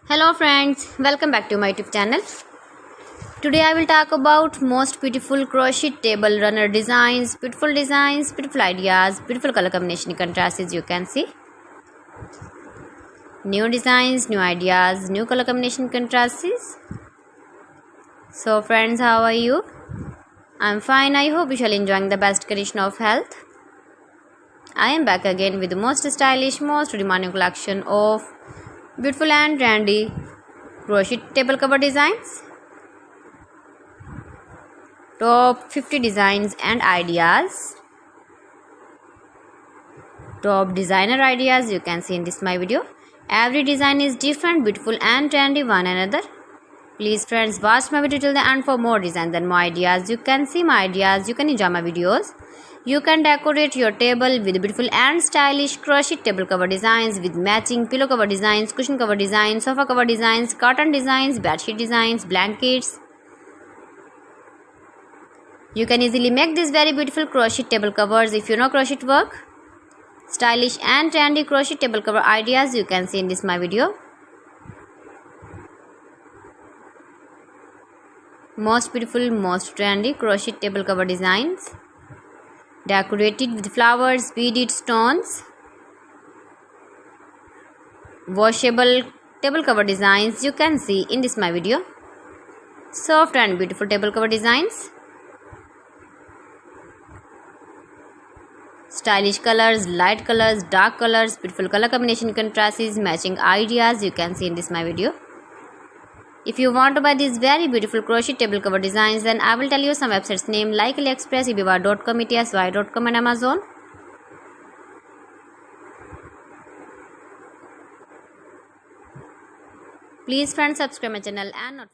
Hello friends, welcome back to my YouTube channel. Today I will talk about most beautiful crochet table runner designs, beautiful ideas, beautiful color combination contrasts as you can see. New designs, new ideas, new color combination contrasts. So friends, how are you? I'm fine. I hope you shall enjoying the best condition of health. I am back again with the most stylish, most demanding collection of beautiful and trendy crochet table cover designs. Top 50 designs and ideas. Top designer ideas you can see in this my video. Every design is different, beautiful and trendy one another. Please friends, watch my video till the end for more designs and more ideas. You can see my ideas, you can enjoy my videos. You can decorate your table with beautiful and stylish crochet table cover designs with matching pillow cover designs, cushion cover designs, sofa cover designs, curtain designs, bedsheet designs, blankets. You can easily make these very beautiful crochet table covers if you know crochet work. Stylish and trendy crochet table cover ideas you can see in this my video. Most beautiful, most trendy crochet table cover designs. Decorated with flowers, beaded stones. Washable table cover designs you can see in this my video. Soft and beautiful table cover designs. Stylish colors, light colors, dark colors, beautiful color combination contrasts, matching ideas you can see in this my video. If you want to buy these very beautiful crochet table cover designs, then I will tell you some websites name like AliExpress, eBay.com, ETSY.com and Amazon. Please friends, subscribe my channel and not